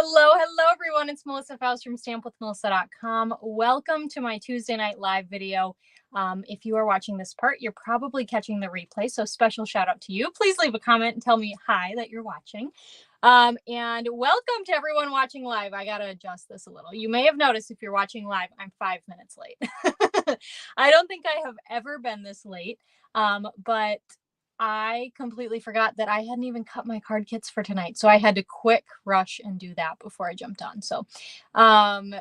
Hello, everyone. It's Melissa Faust from stampwithmelissa.com. Welcome to my Tuesday night live video. If you are watching this part, you're probably catching the replay, so special shout out to you. Please leave a comment and tell me hi that you're watching. And welcome to everyone watching live. I gotta adjust this a little. You may have noticed if you're watching live, I'm 5 minutes late. I don't think I have ever been this late, but I completely forgot that I hadn't even cut my card kits for tonight. So I had to quick rush and do that before I jumped on. So, oh,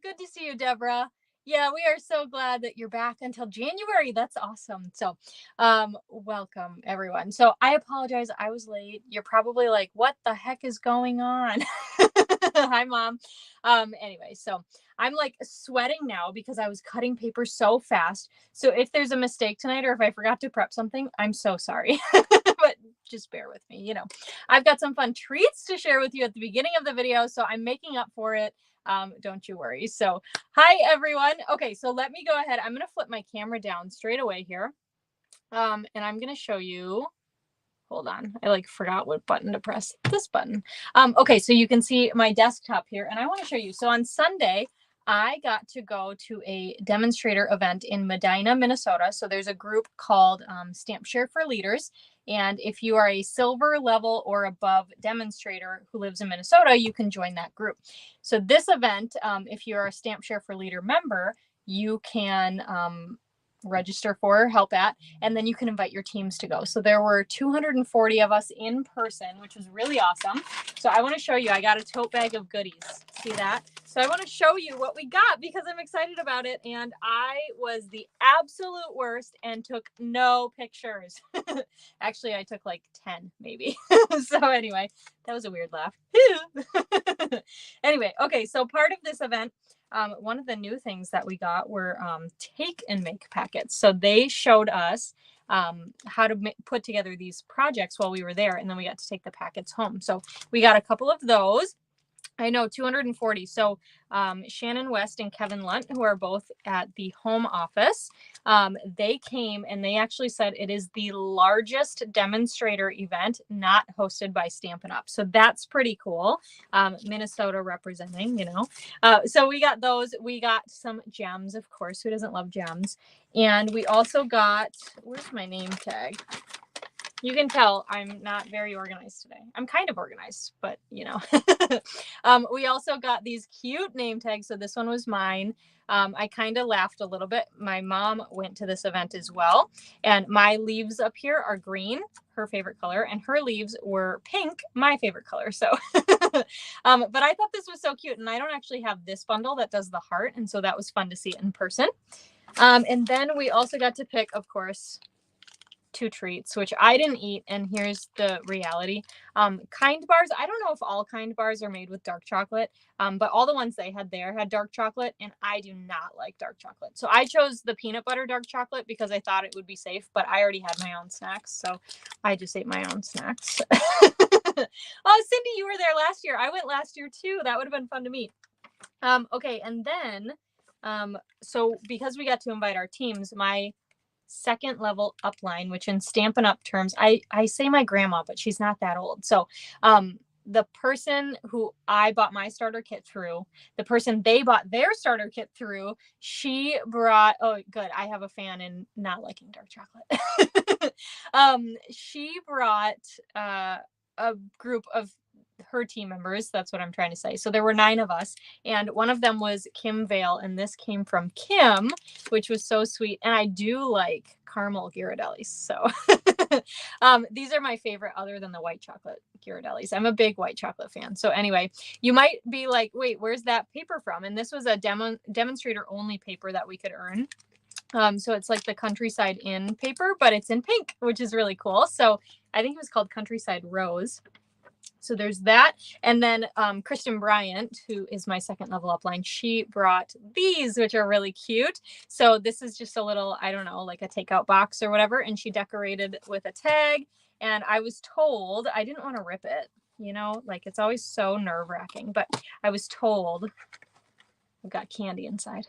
good to see you, Deborah. Yeah, we are so glad that you're back until January. That's awesome. So, welcome everyone. So I apologize. I was late. You're probably like, what the heck is going on? Hi, Mom. Anyway, so I'm like sweating now because I was cutting paper so fast. So if there's a mistake tonight or if I forgot to prep something, I'm so sorry. But just bear with me. You know, I've got some fun treats to share with you at the beginning of the video, so I'm making up for it. Don't you worry. So hi, everyone. Okay, so let me go ahead. I'm going to flip my camera down straight away here. And I'm going to show you. Hold on. I like forgot what button to press. This button. Okay, so you can see my desktop here, and I want to show you. So on Sunday, I got to go to a demonstrator event in Medina, Minnesota. So there's a group called Stamp Share for Leaders. And if you are a silver level or above demonstrator who lives in Minnesota, you can join that group. So this event, if you're a Stamp Share for Leader member, you can register for, help at, and then you can invite your teams to go. So there were 240 of us in person, which was really awesome. So I want to show you, I got a tote bag of goodies. See that? So I want to show you what we got because I'm excited about it. And I was the absolute worst and took no pictures. Actually, I took like 10 maybe. So anyway, that was a weird laugh. Anyway, okay, so part of this event, one of the new things that we got were take and make packets. So they showed us how to put together these projects while we were there, and then we got to take the packets home. So we got a couple of those. I know 240. So Shannon West and Kevin Lunt, who are both at the home office, they came and they actually said it is the largest demonstrator event not hosted by Stampin' Up. So that's pretty cool. Minnesota representing, you know. So we got those. We got some gems, of course. Who doesn't love gems? And we also got, where's my name tag? You can tell I'm not very organized today. I'm kind of organized, but you know. We also got these cute name tags. So this one was mine. I kind of laughed a little bit. My mom went to this event as well. And my leaves up here are green, her favorite color, and her leaves were pink, my favorite color. So, but I thought this was so cute. And I don't actually have this bundle that does the heart. And so that was fun to see it in person. And then we also got to pick, of course, 2 treats, which I didn't eat. And here's the reality. Kind bars. I don't know if all Kind bars are made with dark chocolate, but all the ones they had there had dark chocolate, and I do not like dark chocolate. So I chose the peanut butter dark chocolate because I thought it would be safe, but I already had my own snacks. So I just ate my own snacks. Oh, Cindy, you were there last year. I went last year too. That would have been fun to meet. Okay. And then, so because we got to invite our teams, my second level upline, which in Stampin' Up terms, I say my grandma, but she's not that old. So the person who I bought my starter kit through, the person they bought their starter kit through, she brought, oh, good. I have a fan in not liking dark chocolate. She brought a group of her team members. That's what I'm trying to say. So there were 9 of us, and one of them was Kim Vale, and this came from Kim, which was so sweet. And I do like caramel Ghirardellis. So these are my favorite other than the white chocolate Ghirardellis. I'm a big white chocolate fan. So anyway, you might be like, wait, where's that paper from? And this was a demonstrator only paper that we could earn. So it's like the Countryside Inn paper, but it's in pink, which is really cool. So I think it was called Countryside Rose. So there's that. And then Kristen Bryant, who is my second level upline, she brought these, which are really cute. So this is just a little, I don't know, like a takeout box or whatever. And she decorated with a tag. And I was told, I didn't want to rip it, you know, like it's always so nerve wracking, but I was told I've got candy inside.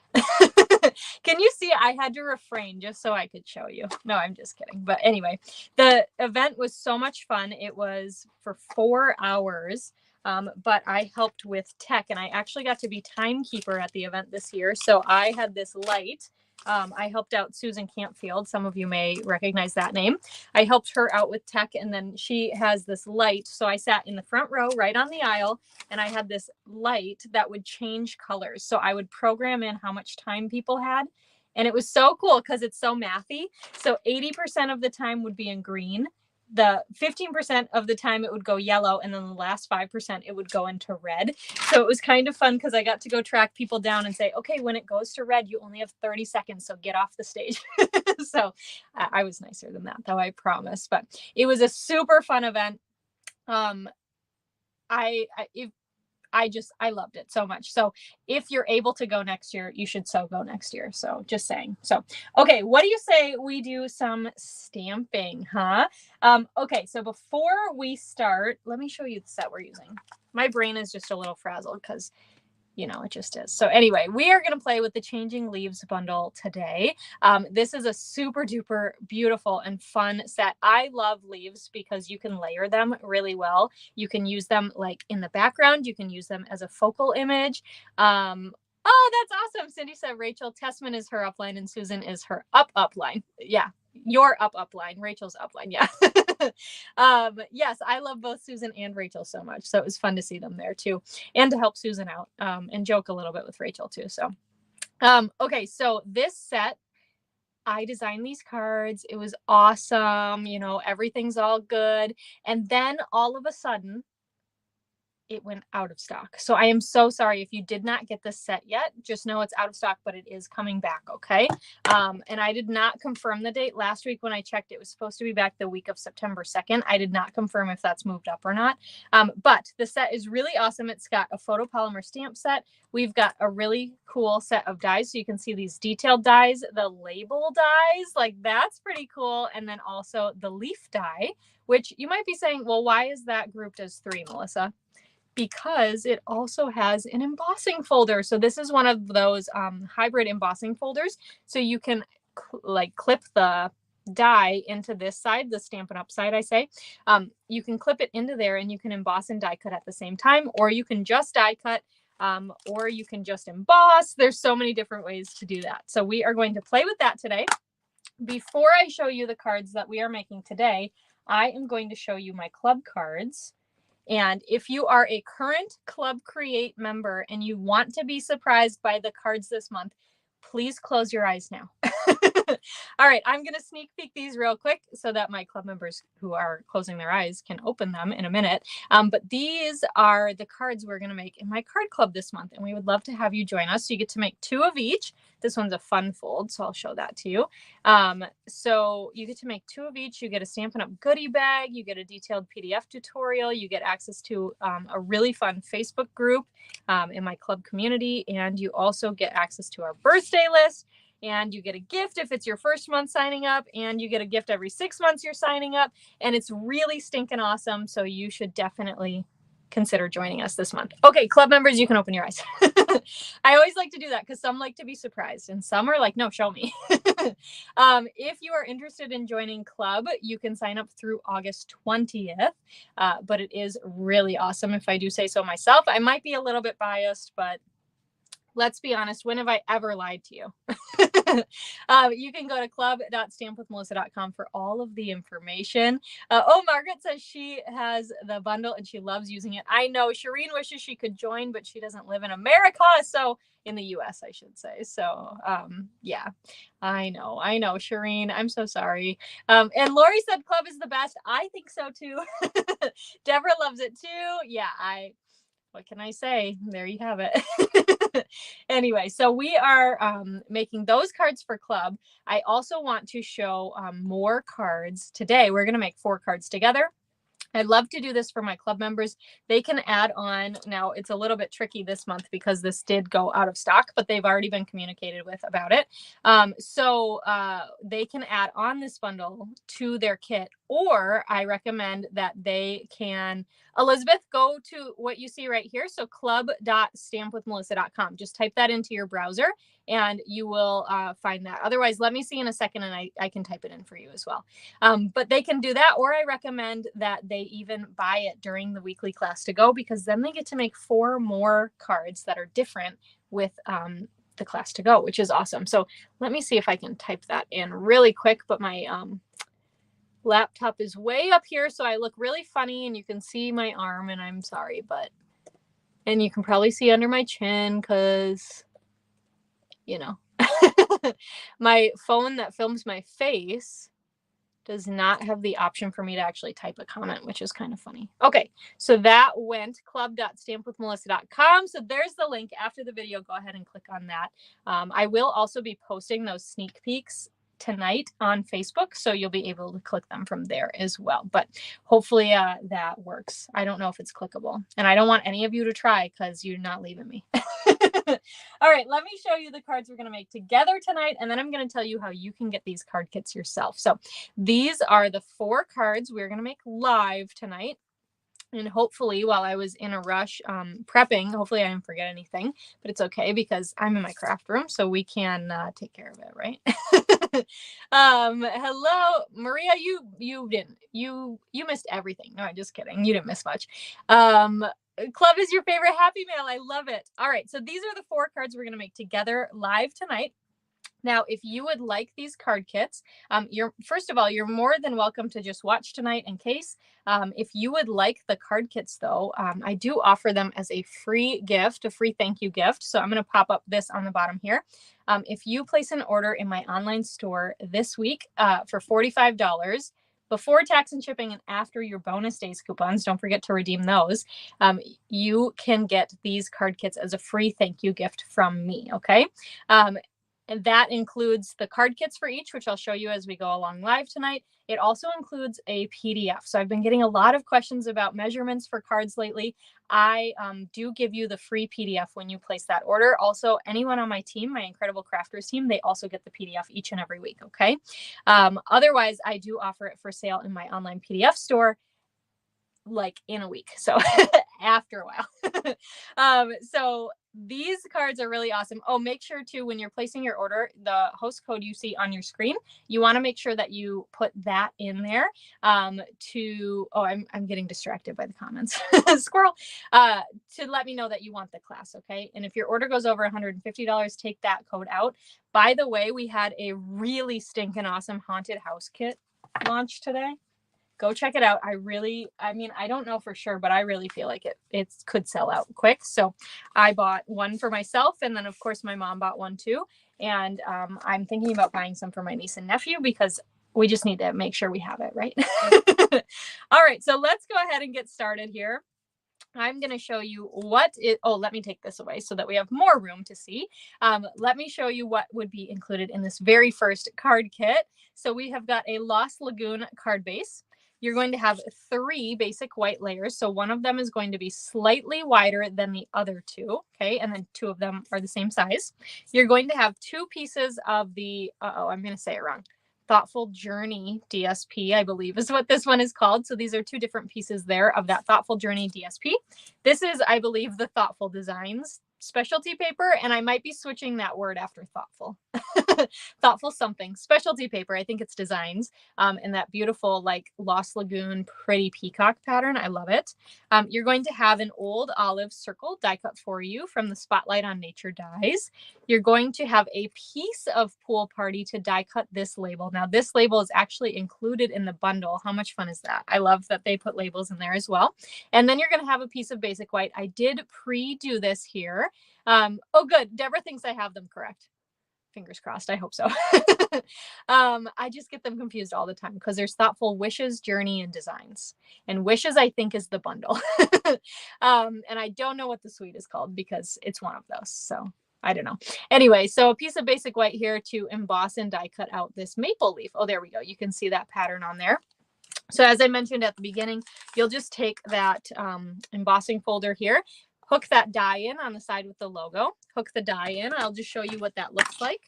Can you see? I had to refrain just so I could show you. No, I'm just kidding. But anyway, the event was so much fun. It was for 4 hours. but I helped with tech, and I actually got to be timekeeper at the event this year. So I had this light. I helped out Susan Campfield. Some of you may recognize that name. I helped her out with tech, and then she has this light. So I sat in the front row right on the aisle, and I had this light that would change colors. So I would program in how much time people had. And it was so cool because it's so mathy. So 80% of the time would be in green. The 15% of the time it would go yellow, and then the last 5% it would go into red. So it was kind of fun because I got to go track people down and say, okay, when it goes to red, you only have 30 seconds, so get off the stage. So I was nicer than that, though, I promise. But it was a super fun event. I loved it so much. So if you're able to go next year, you should so go next year. So just saying. So, okay. What do you say we do some stamping, huh? Okay. So before we start, let me show you the set we're using. My brain is just a little frazzled because it just is. So anyway, we are going to play with the Changing Leaves bundle today. This is a super duper beautiful and fun set. I love leaves because you can layer them really well. You can use them like in the background. You can use them as a focal image. Oh, that's awesome. Cindy said Rachel Tessman is her upline and Susan is her upline. Yeah. Your upline, Rachel's upline. Yeah. Yes, I love both Susan and Rachel so much. So it was fun to see them there too, and to help Susan out, and joke a little bit with Rachel too. So, okay. So this set, I designed these cards. It was awesome. Everything's all good. And then all of a sudden, it went out of stock. So I am so sorry if you did not get this set yet. Just know it's out of stock, but it is coming back, okay? And I did not confirm the date. Last week when I checked, it was supposed to be back the week of September 2nd. I did not confirm if that's moved up or not. But the set is really awesome. It's got a photopolymer stamp set. We've got a really cool set of dies. So you can see these detailed dies, the label dies, like that's pretty cool. And then also the leaf die, which you might be saying, well, why is that grouped as 3, Melissa? Because it also has an embossing folder. So this is one of those hybrid embossing folders. So you can clip the die into this side, the Stampin' Up side, I say. You can clip it into there and you can emboss and die cut at the same time, or you can just die cut, or you can just emboss. There's so many different ways to do that. So we are going to play with that today. Before I show you the cards that we are making today, I am going to show you my club cards. And if you are a current Club Create member and you want to be surprised by the cards this month, please close your eyes now. All right, I'm going to sneak peek these real quick so that my club members who are closing their eyes can open them in a minute. But these are the cards we're going to make in my card club this month, and we would love to have you join us. So you get to make 2 of each. This one's a fun fold, so I'll show that to you. So you get to make 2 of each. You get a Stampin' Up goodie bag. You get a detailed PDF tutorial. You get access to a really fun Facebook group in my club community, and you also get access to our birthday list. And you get a gift if it's your first month signing up, and you get a gift every 6 months you're signing up, and it's really stinking awesome. So you should definitely consider joining us this month. Okay, club members, you can open your eyes. I always like to do that because some like to be surprised and some are like, no, show me. If you are interested in joining club, you can sign up through August 20th, but it is really awesome if I do say so myself. I might be a little bit biased, but let's be honest, when have I ever lied to you? You can go to club.stampwithmelissa.com for all of the information. Margaret says she has the bundle and she loves using it. I know Shireen wishes she could join, but she doesn't live in America. So in the US, I should say. So yeah, I know, Shireen, I'm so sorry. And Lori said club is the best. I think so too. Deborah loves it too. Yeah, what can I say? There you have it. Anyway, so we are making those cards for club. I also want to show more cards today. We're going to make 4 cards together. I'd love to do this for my club members. They can add on. Now, it's a little bit tricky this month because this did go out of stock, but they've already been communicated with about it. So they can add on this bundle to their kit, or I recommend that they can, Elizabeth, go to what you see right here. So club.stampwithmelissa.com. Just type that into your browser and you will find that. Otherwise, let me see in a second, and I can type it in for you as well. But they can do that, or I recommend that they even buy it during the weekly class to go, because then they get to make 4 more cards that are different with the class to go, which is awesome. So let me see if I can type that in really quick, but my laptop is way up here, so I look really funny, and you can see my arm, and I'm sorry, and you can probably see under my chin because, you know, my phone that films my face does not have the option for me to actually type a comment, which is kind of funny. Okay, so that went club.stampwithmelissa.com. So there's the link after the video. Go ahead and click on that. I will also be posting those sneak peeks tonight on Facebook, so you'll be able to click them from there as well. But hopefully that works. I don't know if it's clickable, and I don't want any of you to try because you're not leaving me. All right, let me show you the cards we're going to make together tonight, and then I'm going to tell you how you can get these card kits yourself. So these are the 4 cards we're going to make live tonight. And hopefully, while I was in a rush prepping, hopefully I didn't forget anything, but it's okay because I'm in my craft room, so we can take care of it, right? Hello, Maria. You didn't. You missed everything. No, I'm just kidding. You didn't miss much. Club is your favorite happy mail. I love it. All right, so these are the 4 cards we're going to make together live tonight. Now, if you would like these card kits, first of all, you're more than welcome to just watch tonight in case. If you would like the card kits, though, I do offer them as a free gift, a free thank you gift. So I'm going to pop up this on the bottom here. If you place an order in my online store this week for $45, before tax and shipping and after your bonus days coupons, don't forget to redeem those, you can get these card kits as a free thank you gift from me, okay? And that includes the card kits for each, which I'll show you as we go along live tonight. It also includes a PDF. So I've been getting a lot of questions about measurements for cards lately. I do give you the free PDF when you place that order. Also, anyone on my team, my Incredible Crafters team, they also get the PDF each and every week, okay? Otherwise, I do offer it for sale in my online PDF store, like in a week. So after a while. So these cards are really awesome. Oh, make sure to, when you're placing your order, the host code you see on your screen, you want to make sure that you put that in there I'm getting distracted by the comments. Squirrel. To let me know that you want the class, okay? And if your order goes over $150, take that code out. By the way, we had a really stinking awesome haunted house kit launch today. Go check it out. I don't know for sure, but I really feel like it could sell out quick. So I bought one for myself, and then of course my mom bought one too. And I'm thinking about buying some for my niece and nephew because we just need to make sure we have it, right? All right, so let's go ahead and get started here. I'm going to show you let me take this away so that we have more room to see. Let me show you what would be included in this very first card kit. So we have got a Lost Lagoon card base. You're going to have 3 basic white layers. So one of them is going to be slightly wider than the other 2, okay? And then 2 of them are the same size. You're going to have 2 pieces of the, I'm going to say it wrong. Thoughtful Journey DSP, I believe is what this one is called. So these are 2 different pieces there of that Thoughtful Journey DSP. This is, I believe, the Thoughtful Designs specialty paper, and I might be switching that word after thoughtful. Thoughtful something. Specialty paper, I think it's designs, and that beautiful like Lost Lagoon pretty peacock pattern. I love it. You're going to have an old olive circle die cut for you from the Spotlight on Nature dies. You're going to have a piece of Pool Party to die cut this label. Now this label is actually included in the bundle. How much fun is that? I love that they put labels in there as well. And then you're going to have a piece of basic white. I did pre-do this here. Oh, good. Deborah thinks I have them correct. Fingers crossed. I hope so. I just get them confused all the time because there's Thoughtful Wishes, Journey, and Designs. And Wishes, I think, is the bundle. And I don't know what the suite is called because it's one of those. So I don't know. Anyway, so a piece of basic white here to emboss and die cut out this maple leaf. Oh, there we go. You can see that pattern on there. So as I mentioned at the beginning, you'll just take that embossing folder here, hook that die in on the side with the logo, hook the die in. I'll just show you what that looks like.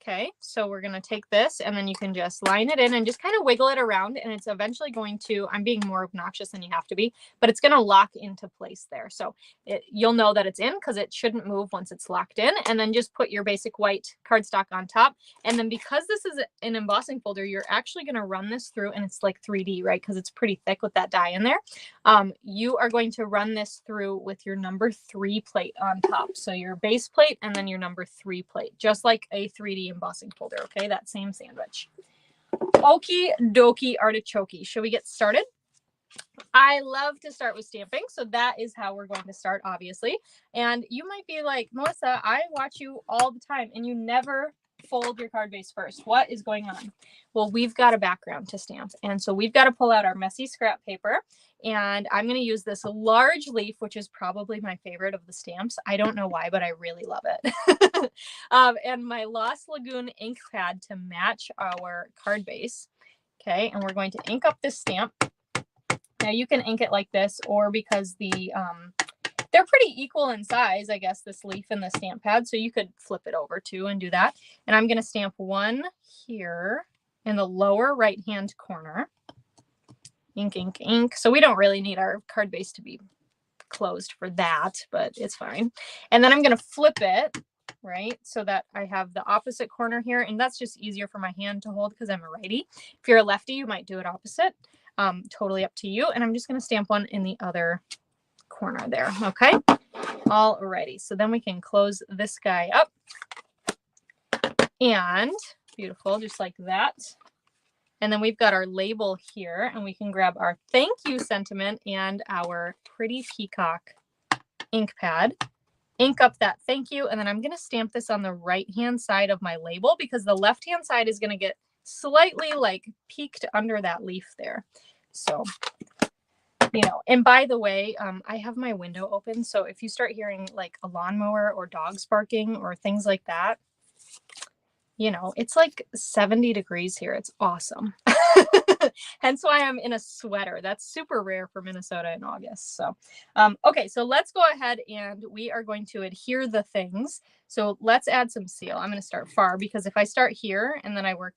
Okay, so we're going to take this and then you can just line it in and just kind of wiggle it around, and it's eventually going to, I'm being more obnoxious than you have to be, but it's going to lock into place there. So you'll know that it's in because it shouldn't move once it's locked in. And then just put your basic white cardstock on top. And then because this is an embossing folder, you're actually going to run this through, and it's like 3D, right? Because it's pretty thick with that die in there. You are going to run this through with your number 3 plate on top. So your base plate and then your number 3 plate, just like a 3D embossing folder. Okay, that same sandwich. Okie dokie artichoke. Should we get started? I love to start with stamping, so that is how we're going to start, obviously. And you might be like, Melissa, I watch you all the time and you never fold your card base first. What is going on? Well, we've got a background to stamp, and so we've got to pull out our messy scrap paper, and I'm going to use this large leaf, which is probably my favorite of the stamps. I don't know why, but I really love it. And my Lost Lagoon ink pad to match our card base. Okay, and we're going to ink up this stamp. Now you can ink it like this, or because they're pretty equal in size, I guess, this leaf and the stamp pad. So you could flip it over too and do that. And I'm going to stamp one here in the lower right-hand corner. Ink, ink, ink. So we don't really need our card base to be closed for that, but it's fine. And then I'm going to flip it, right, so that I have the opposite corner here. And that's just easier for my hand to hold because I'm a righty. If you're a lefty, you might do it opposite. Totally up to you. And I'm just going to stamp one in the other corner there. Okay. Alrighty. So then we can close this guy up. And beautiful, just like that. And then we've got our label here, and we can grab our thank you sentiment and our pretty peacock ink pad. Ink up that thank you. And then I'm going to stamp this on the right-hand side of my label because the left-hand side is going to get slightly like peeked under that leaf there. So, you know, and by the way, I have my window open. So if you start hearing like a lawnmower or dogs barking or things like that, you know, it's like 70 degrees here. It's awesome. Hence why I'm in a sweater. That's super rare for Minnesota in August. So, okay, so let's go ahead and we are going to adhere the things. So let's add some seal. I'm going to start far because if I start here and then I work,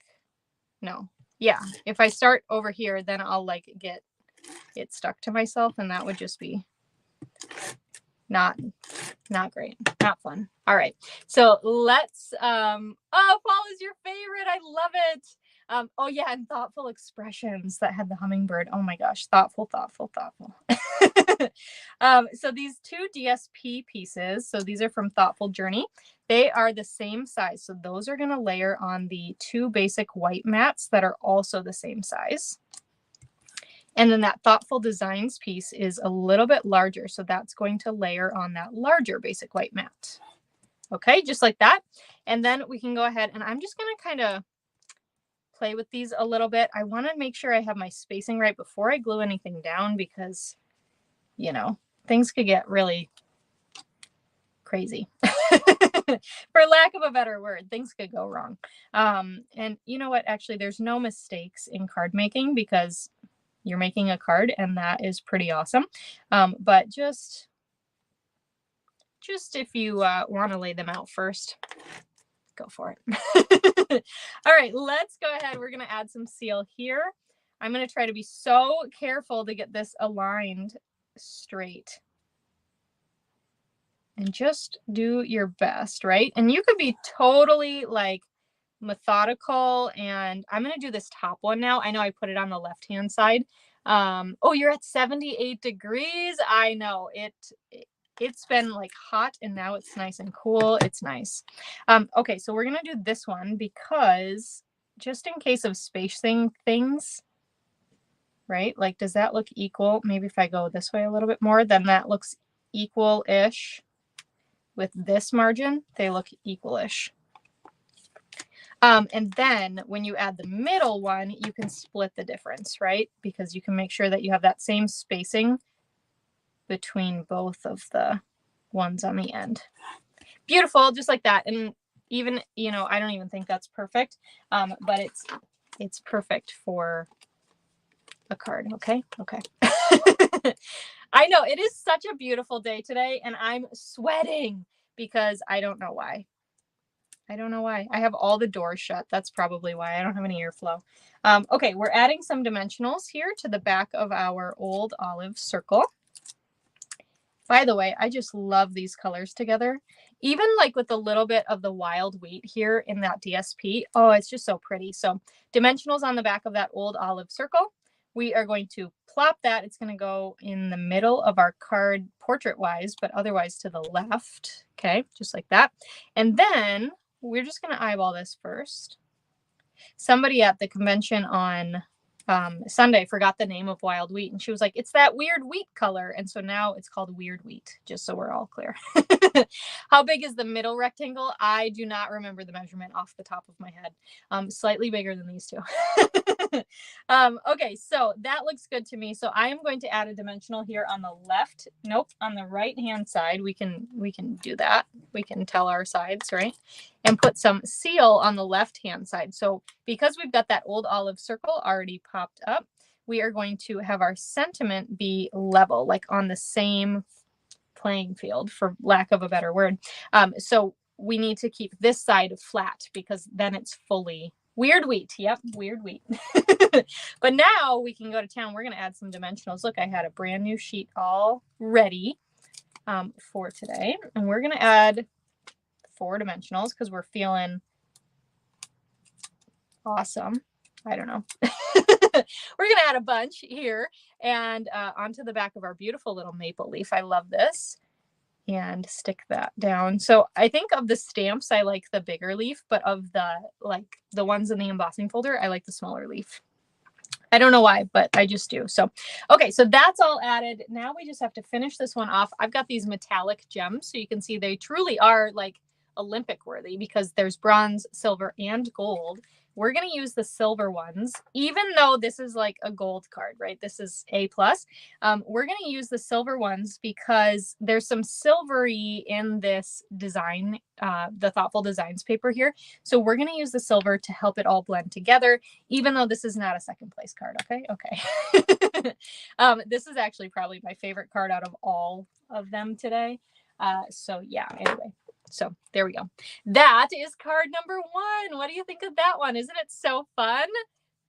no, yeah, if I start over here, then I'll like get it stuck to myself, and that would just be not great, not fun. All right, so let's oh, fall is your favorite. I love it. Oh yeah, and thoughtful expressions that had the hummingbird. Oh my gosh, thoughtful. So these 2 DSP pieces, so these are from Thoughtful Journey. They are the same size. So those are going to layer on the 2 basic white mats that are also the same size. And then that Thoughtful Designs piece is a little bit larger. So that's going to layer on that larger basic white mat. Okay, just like that. And then we can go ahead, and I'm just going to kind of play with these a little bit. I want to make sure I have my spacing right before I glue anything down because, you know, things could get really crazy. For lack of a better word, things could go wrong. And you know what? Actually, there's no mistakes in card making because you're making a card, and that is pretty awesome. But just if you want to lay them out first, go for it. All right, let's go ahead. We're going to add some seal here. I'm going to try to be so careful to get this aligned straight. And just do your best, right? And you could be totally like methodical. And I'm going to do this top one now. I know I put it on the left-hand side. Oh, you're at 78 degrees. I know it's been like hot, and now it's nice and cool. It's nice. Okay, so we're going to do this one because just in case of spacing things, right? Like, does that look equal? Maybe if I go this way a little bit more, then that looks equal-ish. With this margin, they look equal-ish. And then when you add the middle one, you can split the difference, right? Because you can make sure that you have that same spacing between both of the ones on the end. Beautiful, just like that. And even, you know, I don't even think that's perfect, but it's perfect for a card. Okay. I know it is such a beautiful day today, and I'm sweating because I don't know why. I don't know why. I have all the doors shut. That's probably why. I don't have any airflow. Okay, we're adding some dimensionals here to the back of our old olive circle. By the way, I just love these colors together. Even like with a little bit of the wild wheat here in that DSP. Oh, it's just so pretty. So dimensionals on the back of that old olive circle. We are going to plop that. It's going to go in the middle of our card portrait-wise, but otherwise to the left. Okay, just like that. And then we're just going to eyeball this first. Somebody at the convention on Sunday forgot the name of wild wheat, and she was like, it's that weird wheat color. And so now it's called weird wheat, just so we're all clear. How big is the middle rectangle? I do not remember the measurement off the top of my head. Slightly bigger than these two. Okay, so that looks good to me. So I am going to add a dimensional here on the left. Nope, on the right hand side. We can do that. We can tell our sides, right? And put some seal on the left hand side. So because we've got that old olive circle already popped up, we are going to have our sentiment be level, like on the same playing field, for lack of a better word. So we need to keep this side flat because then it's fully weird wheat. Yep, weird wheat. But now we can go to town. We're going to add some dimensionals. Look, I had a brand new sheet all ready for today. And we're going to add 4 dimensionals because we're feeling awesome. I don't know. We're going to add a bunch here and onto the back of our beautiful little maple leaf. I love this. And stick that down. So I think of the stamps, I like the bigger leaf, but of the ones in the embossing folder, I like the smaller leaf. I don't know why, but I just do. So, okay, so that's all added. Now we just have to finish this one off. I've got these metallic gems, so you can see they truly are like Olympic worthy because there's bronze, silver, and gold. We're going to use the silver ones, even though this is like a gold card, right? This is A+. We're going to use the silver ones because there's some silvery in this design, the Thoughtful Designs paper here. So we're going to use the silver to help it all blend together, even though this is not a second place card, okay? Okay. This is actually probably my favorite card out of all of them today. So yeah, anyway. So there we go. That is card number 1. What do you think of that one? Isn't it so fun?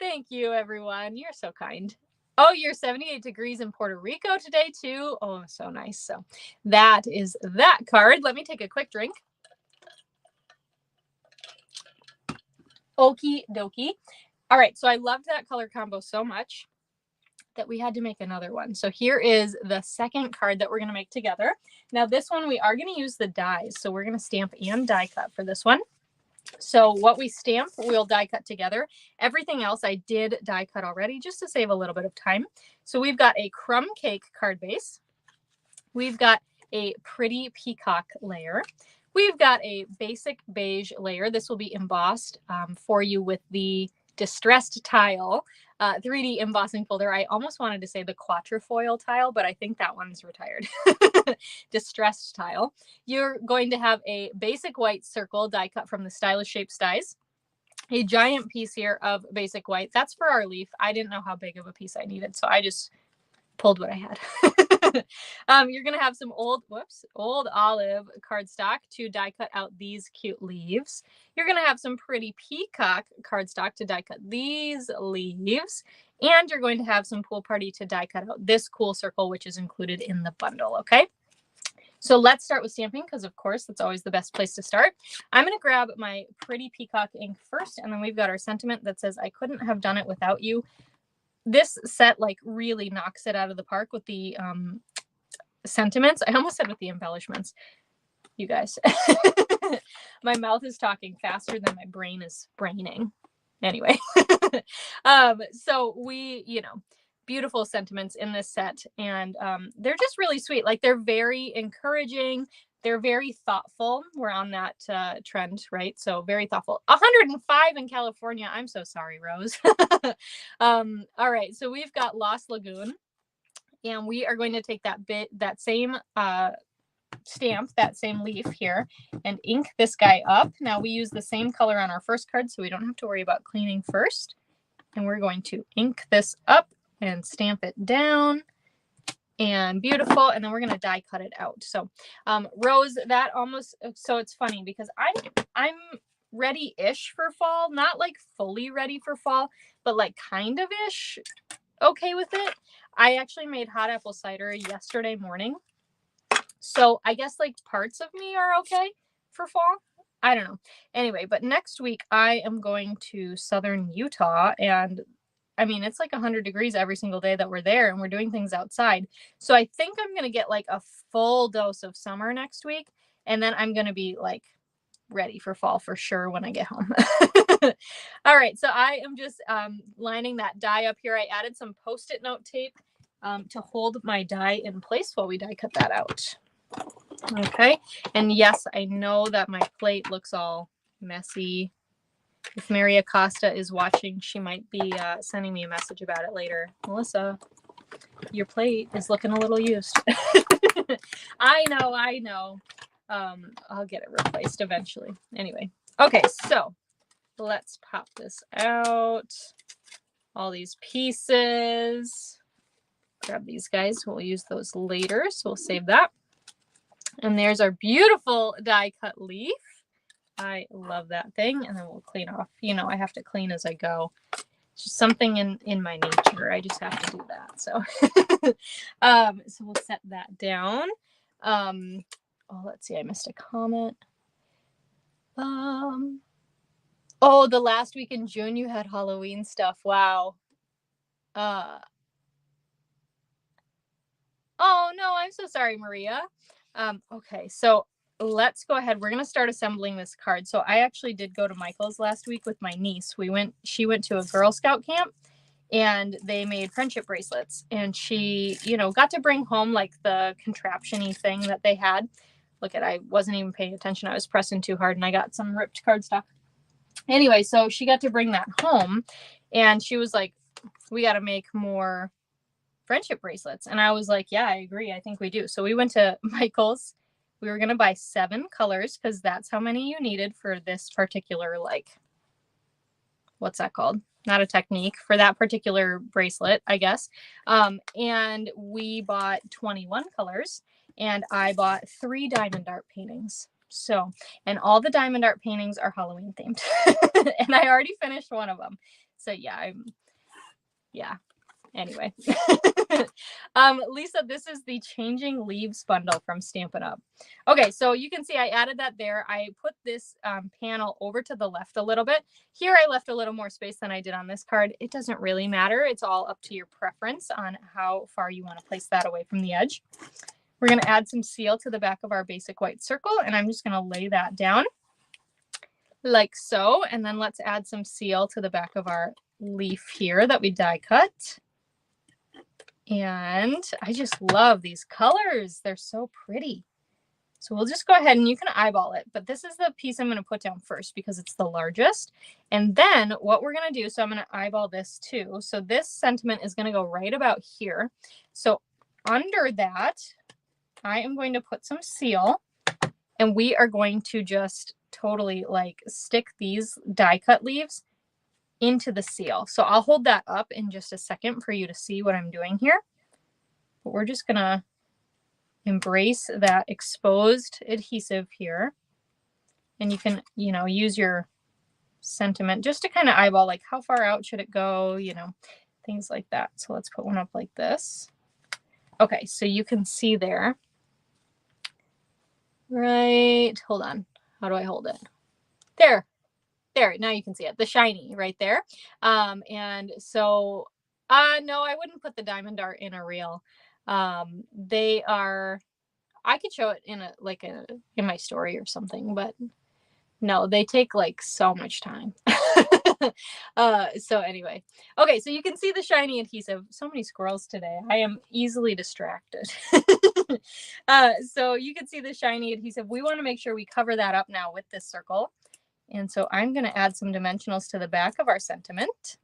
Thank you, everyone. You're so kind. Oh, you're 78 degrees in Puerto Rico today, too. Oh, so nice. So that is that card. Let me take a quick drink. Okie dokie. All right. So I loved that color combo so much that we had to make another one. So here is the second card that we're going to make together. Now this one, we are going to use the dies. So we're going to stamp and die cut for this one. So what we stamp, we'll die cut together. Everything else I did die cut already just to save a little bit of time. So we've got a crumb cake card base. We've got a pretty peacock layer. We've got a basic beige layer. This will be embossed for you with the distressed tile 3D embossing folder. I almost wanted to say the quatrefoil tile, but I think that one's retired. Distressed tile. You're going to have a basic white circle die cut from the Stylish Shapes dies. A giant piece here of basic white. That's for our leaf. I didn't know how big of a piece I needed, so I just pulled what I had. You're going to have some old olive cardstock to die cut out these cute leaves. You're going to have some pretty peacock cardstock to die cut these leaves. And you're going to have some Pool Party to die cut out this cool circle, which is included in the bundle, okay? So let's start with stamping because, of course, that's always the best place to start. I'm going to grab my pretty peacock ink first, and then we've got our sentiment that says, I couldn't have done it without you. This set like really knocks it out of the park with the sentiments. I almost said with the embellishments, you guys. My mouth is talking faster than my brain is braining. Anyway, so we, beautiful sentiments in this set, and they're just really sweet. Like they're very encouraging. They're very thoughtful. We're on that trend, right? So very thoughtful. 105 in California. I'm so sorry, Rose. All right. So we've got Lost Lagoon, and we are going to take that same stamp, that same leaf here, and ink this guy up. Now we use the same color on our first card, so we don't have to worry about cleaning first. And we're going to ink this up and stamp it down. And beautiful. And then we're going to die cut it out. So Rose, that almost, so it's funny because I'm ready-ish for fall, not like fully ready for fall, but like kind of ish okay with it. I actually made hot apple cider yesterday morning. So I guess like parts of me are okay for fall. I don't know. Anyway, but next week I am going to southern Utah, and I mean, it's like 100 degrees every single day that we're there, and we're doing things outside. So I think I'm going to get like a full dose of summer next week, and then I'm going to be like ready for fall for sure when I get home. All right, so I am just lining that die up here. I added some Post-it note tape to hold my die in place while we die cut that out. Okay, and yes, I know that my plate looks all messy. If Mary Acosta is watching, she might be sending me a message about it later. Melissa, your plate is looking a little used. I know. I'll get it replaced eventually. Anyway, okay, so let's pop this out. All these pieces. Grab these guys. We'll use those later, so we'll save that. And there's our beautiful die cut leaf. I love that thing. And then we'll clean off. You know, I have to clean as I go. It's just something in my nature. I just have to do that. So, so we'll set that down. Oh, let's see. I missed a comment. Oh, the last week in June you had Halloween stuff. Wow. Oh no, I'm so sorry, Maria. Okay, so let's go ahead. We're going to start assembling this card. So I actually did go to Michael's last week with my niece. She went to a Girl Scout camp, and they made friendship bracelets, and she, you know, got to bring home like the contraption-y thing that they had. Look at, I wasn't even paying attention. I was pressing too hard and I got some ripped cardstock. Anyway, so she got to bring that home, and she was like, we got to make more friendship bracelets. And I was like, yeah, I agree. I think we do. So we went to Michael's. We were going to buy 7 colors because that's how many you needed for this particular, like, what's that called? Not a technique, for that particular bracelet, I guess. And we bought 21 colors, and I bought 3 diamond art paintings. So, and all the diamond art paintings are Halloween themed. And I already finished one of them. So yeah, anyway. Lisa, this is the Changing Leaves bundle from Stampin' Up. Okay, so you can see I added that there. I put this panel over to the left a little bit. Here I left a little more space than I did on this card. It doesn't really matter. It's all up to your preference on how far you want to place that away from the edge. We're going to add some seal to the back of our basic white circle, and I'm just going to lay that down like so. And then let's add some seal to the back of our leaf here that we die cut. And I just love these colors. They're so pretty. So we'll just go ahead and you can eyeball it. But this is the piece I'm going to put down first because it's the largest. And then what we're going to do, so I'm going to eyeball this too. So this sentiment is going to go right about here. So under that, I am going to put some seal. And we are going to just totally like stick these die cut leaves into the seal. So I'll hold that up in just a second for you to see what I'm doing here. But we're just gonna embrace that exposed adhesive here. And you can, you know, use your sentiment just to kind of eyeball, like how far out should it go, you know, things like that. So let's put one up like this. Okay, so you can see there. Right, hold on. How do I hold it? There, now you can see it, the shiny right there. And so, no, I wouldn't put the diamond art in a reel. They are, I could show it in in my story or something, but no, they take like so much time. So anyway, okay, so you can see the shiny adhesive. So many squirrels today. I am easily distracted. So you can see the shiny adhesive. We want to make sure we cover that up now with this circle. And so I'm going to add some dimensionals to the back of our sentiment.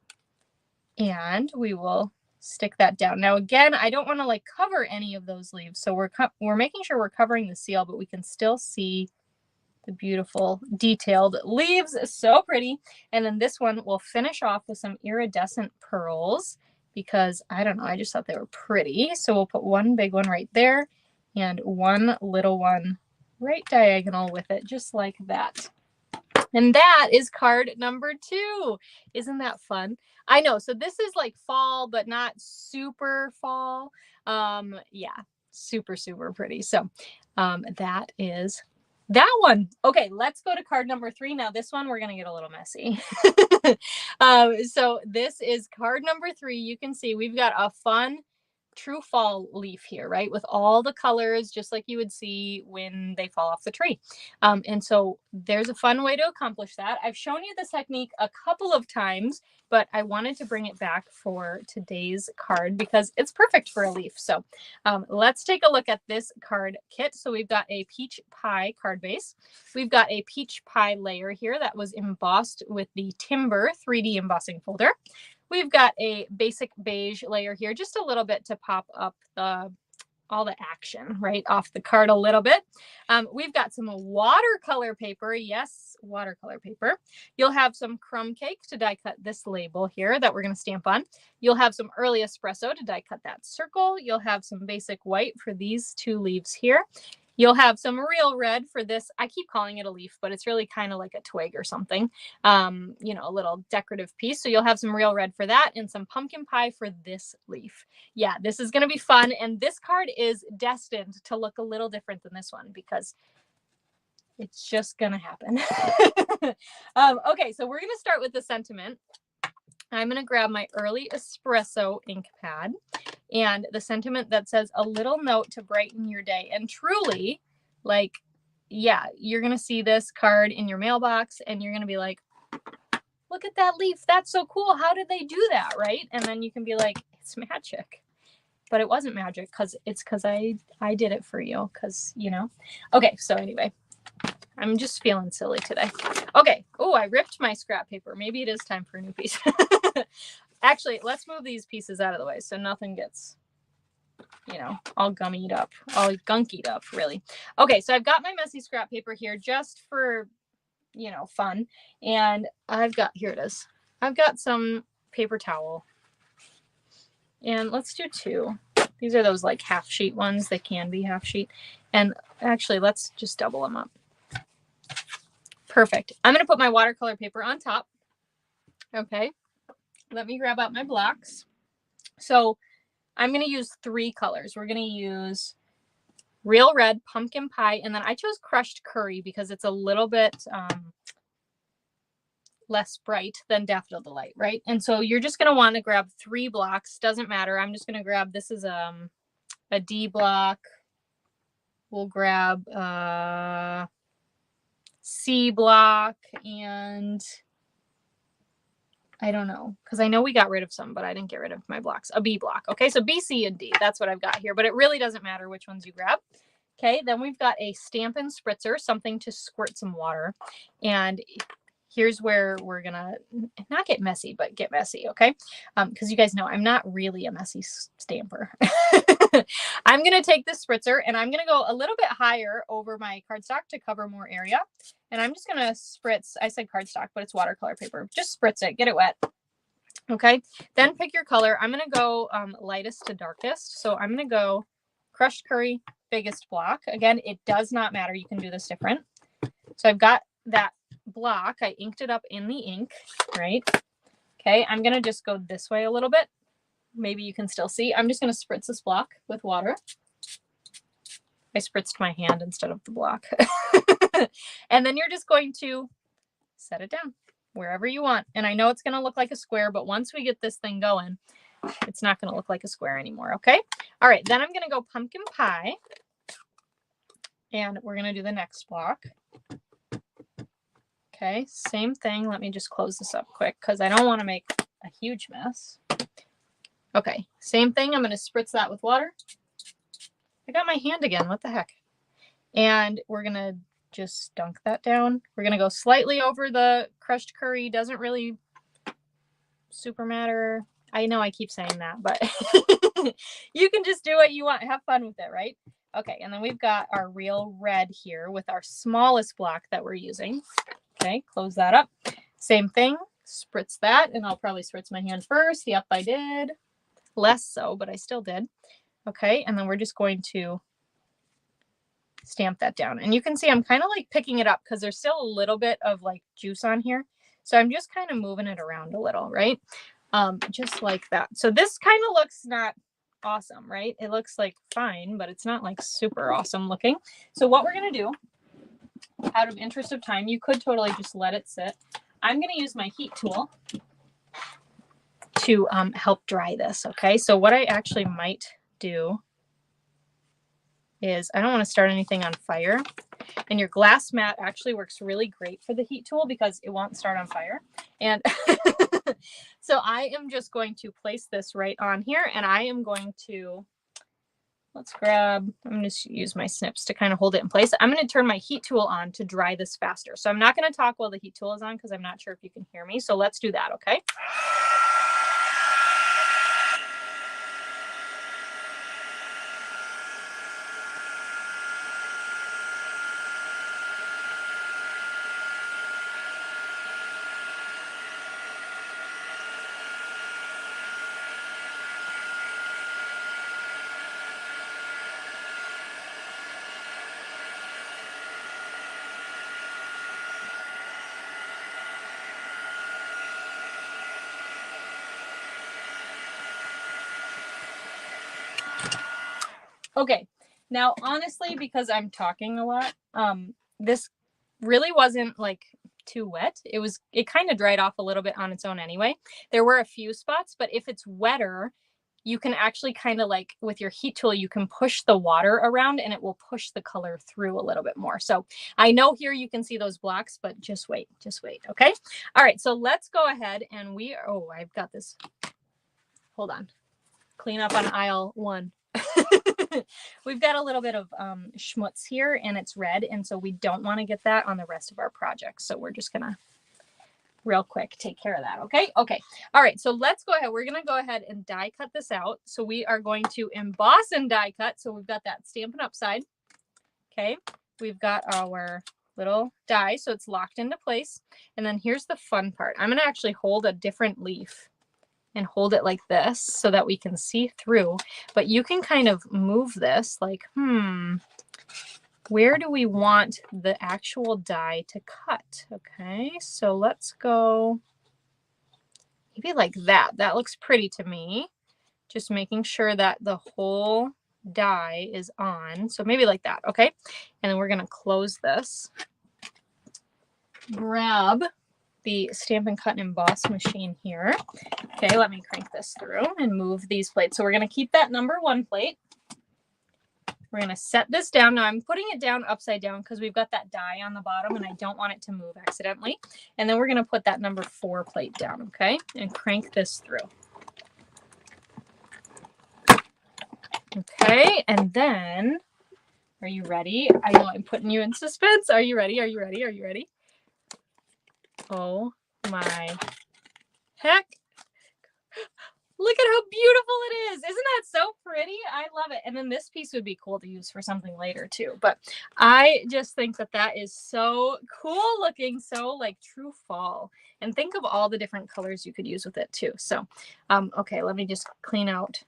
And we will stick that down. Now, again, I don't want to like cover any of those leaves. So we're making sure we're covering the seal, but we can still see the beautiful detailed leaves. So pretty. And then this one we'll finish off with some iridescent pearls because I don't know, I just thought they were pretty. So we'll put one big one right there and one little one right diagonal with it, just like that. And that is card number 2. Isn't that fun? I know. So this is like fall, but not super fall. Yeah, super, super pretty. So that is that one. Okay, let's go to card number 3. Now this one, we're going to get a little messy. So this is card number 3. You can see we've got a fun true fall leaf here, right? With all the colors, just like you would see when they fall off the tree. And so there's a fun way to accomplish that. I've shown you this technique a couple of times, but I wanted to bring it back for today's card because it's perfect for a leaf. So let's take a look at this card kit. So we've got a peach pie card base. We've got a peach pie layer here that was embossed with the Timber 3D embossing folder. We've got a basic beige layer here, just a little bit to pop up all the action right off the card a little bit. We've got some watercolor paper. Yes, watercolor paper. You'll have some crumb cake to die cut this label here that we're going to stamp on. You'll have some early espresso to die cut that circle. You'll have some basic white for these 2 leaves here. You'll have some real red for this. I keep calling it a leaf, but it's really kind of like a twig or something, you know, a little decorative piece. So you'll have some real red for that and some pumpkin pie for this leaf. Yeah, this is going to be fun. And this card is destined to look a little different than this one because it's just going to happen. Okay, so we're going to start with the sentiment. I'm going to grab my early espresso ink pad and the sentiment that says a little note to brighten your day. And truly, like, yeah, you're going to see this card in your mailbox and you're going to be like, look at that leaf. That's so cool. How did they do that? Right. And then you can be like, it's magic. But it wasn't magic because I did it for you because, you know. Okay. So anyway, I'm just feeling silly today. Okay. Oh, I ripped my scrap paper. Maybe it is time for a new piece. Actually, let's move these pieces out of the way so nothing gets, you know, all gummied up, all gunkied up, really. Okay, so I've got my messy scrap paper here just for, you know, fun. And I've got, here it is. I've got some paper towel. And let's do 2. These are those like half sheet ones. They can be half sheet. And actually, let's just double them up. Perfect. I'm going to put my watercolor paper on top. Okay. Let me grab out my blocks. So I'm going to use 3 colors. We're going to use real red, pumpkin pie, and then I chose crushed curry because it's a little bit less bright than Daffodil Delight, right? And so you're just going to want to grab 3 blocks. Doesn't matter. I'm just going to grab, this is a D block. We'll grab C block and I don't know, because I know we got rid of some, but I didn't get rid of my blocks. A B block. Okay, so B, C, and D. That's what I've got here, but it really doesn't matter which ones you grab. Okay, then we've got a Stampin' spritzer, something to squirt some water. And here's where we're going to not get messy, but get messy, okay? Because you guys know I'm not really a messy stamper. I'm going to take this spritzer and I'm going to go a little bit higher over my cardstock to cover more area. And I'm just going to spritz, I said cardstock, but it's watercolor paper. Just spritz it, get it wet. Okay, then pick your color. I'm going to go lightest to darkest. So I'm going to go crushed curry, biggest block. Again, it does not matter. You can do this different. So I've got that block. I inked it up in the ink, right? Okay, I'm going to just go this way a little bit. Maybe you can still see. I'm just going to spritz this block with water. I spritzed my hand instead of the block. And then you're just going to set it down wherever you want. And I know it's going to look like a square, but once we get this thing going, it's not going to look like a square anymore, okay? All right, then I'm going to go pumpkin pie. And we're going to do the next block. Okay, same thing. Let me just close this up quick because I don't want to make a huge mess. Okay, same thing. I'm going to spritz that with water. I got my hand again. What the heck? And we're going to just dunk that down. We're going to go slightly over the crushed curry. Doesn't really super matter. I know I keep saying that, but you can just do what you want. Have fun with it, right? Okay, and then we've got our real red here with our smallest block that we're using. Okay, close that up. Same thing. Spritz that, and I'll probably spritz my hand first. Yep, I did. Less so, but I still did. Okay, and then we're just going to stamp that down. And you can see I'm kind of like picking it up because there's still a little bit of like juice on here. So I'm just kind of moving it around a little, right? Just like that. So this kind of looks not awesome, right? It looks like fine, but it's not like super awesome looking. So what we're going to do, out of interest of time, you could totally just let it sit. I'm going to use my heat tool to help dry this. Okay. So what I actually might do is I don't want to start anything on fire. And your glass mat actually works really great for the heat tool because it won't start on fire. And so I am just going to place this right on here, and I am going to, I'm going to use my snips to kind of hold it in place. I'm going to turn my heat tool on to dry this faster. So I'm not going to talk while the heat tool is on because I'm not sure if you can hear me. So let's do that. Okay. Okay, now honestly, because I'm talking a lot, this really wasn't like too wet. It kind of dried off a little bit on its own anyway. There were a few spots, but if it's wetter, you can actually kind of like with your heat tool, you can push the water around and it will push the color through a little bit more. So I know here you can see those blocks, but just wait. Okay. All right. So let's go ahead and I've got this. Hold on. Clean up on aisle 1. We've got a little bit of schmutz here and it's red. And so we don't want to get that on the rest of our project. So we're just going to real quick take care of that. Okay. Okay. All right. So let's go ahead. We're going to go ahead and die cut this out. So we are going to emboss and die cut. So we've got that Stampin' Up side. Okay. We've got our little die. So it's locked into place. And then here's the fun part. I'm going to actually hold a different leaf and hold it like this so that we can see through, but you can kind of move this like, where do we want the actual die to cut? Okay, so let's go maybe like that. That looks pretty to me. Just making sure that the whole die is on. So maybe like that, okay? And then we're gonna close this. Grab the Stampin' Cut and Emboss machine here. Okay, let me crank this through and move these plates. So we're going to keep that number 1 plate. We're going to set this down. Now I'm putting it down upside down because we've got that die on the bottom and I don't want it to move accidentally. And then we're going to put that number 4 plate down, okay? And crank this through. Okay, and then, are you ready? I know I'm putting you in suspense. Are you ready? Are you ready? Are you ready? Oh my heck. Look at how beautiful it is. Isn't that so pretty? I love it. And then this piece would be cool to use for something later too. But I just think that that is so cool looking, so like true fall. And think of all the different colors you could use with it too. So, okay, let me just clean out.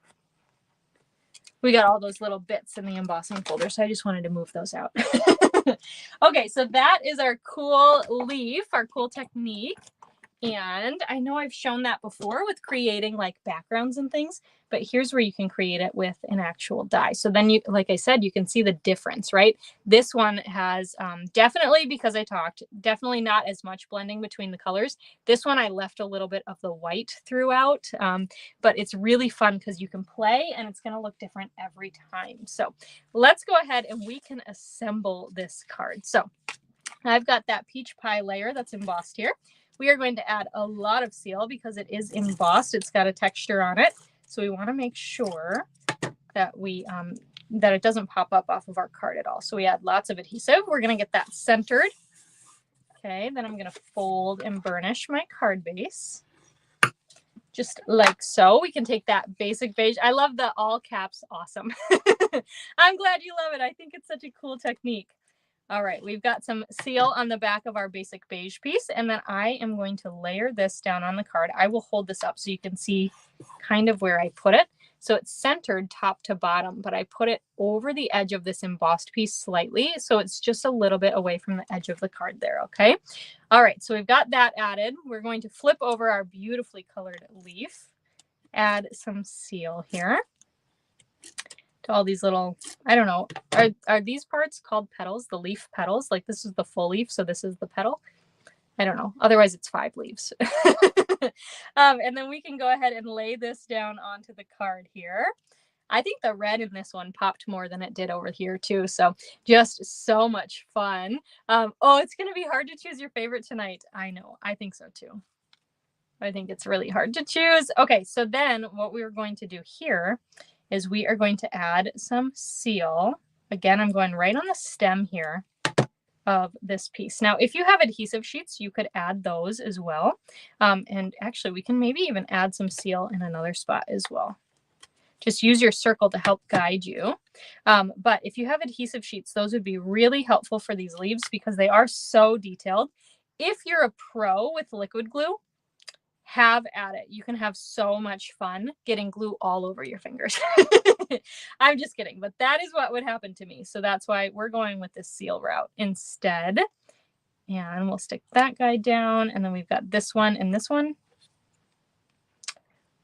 We got all those little bits in the embossing folder, so I just wanted to move those out. Okay, so that is our cool leaf, our cool technique. And I know I've shown that before with creating like backgrounds and things, but here's where you can create it with an actual die. So then you, like I said, you can see the difference, right? This one has definitely, because I talked, definitely not as much blending between the colors. This one I left a little bit of the white throughout, but it's really fun because you can play and it's going to look different every time. So let's go ahead and we can assemble this card. So I've got that peach pie layer that's embossed here. We are going to add a lot of seal because it is embossed. It's got a texture on it. So we want to make sure that we that it doesn't pop up off of our card at all. So we add lots of adhesive. We're going to get that centered. Okay, then I'm going to fold and burnish my card base. Just like so. We can take that basic beige. I love the all caps awesome. I'm glad you love it. I think it's such a cool technique. All right, we've got some seal on the back of our basic beige piece, and then I am going to layer this down on the card. I will hold this up so you can see kind of where I put it. So it's centered top to bottom, but I put it over the edge of this embossed piece slightly. So it's just a little bit away from the edge of the card there. Okay. All right. So we've got that added. We're going to flip over our beautifully colored leaf, add some seal here to all these little, I don't know, are these parts called petals, the leaf petals? Like this is the full leaf, so this is the petal. I don't know. Otherwise, it's 5 leaves. And then we can go ahead and lay this down onto the card here. I think the red in this one popped more than it did over here too. So just so much fun. Oh, it's going to be hard to choose your favorite tonight. I know. I think so too. I think it's really hard to choose. Okay, so then what we're going to do here is we are going to add some seal. Again, I'm going right on the stem here of this piece. Now, if you have adhesive sheets, you could add those as well. And actually, we can maybe even add some seal in another spot as well. Just use your circle to help guide you. But if you have adhesive sheets, those would be really helpful for these leaves because they are so detailed. If you're a pro with liquid glue, have at it. You can have so much fun getting glue all over your fingers. I'm just kidding, but that is what would happen to me. So that's why we're going with this seal route instead. And we'll stick that guy down. And then we've got this one and this one.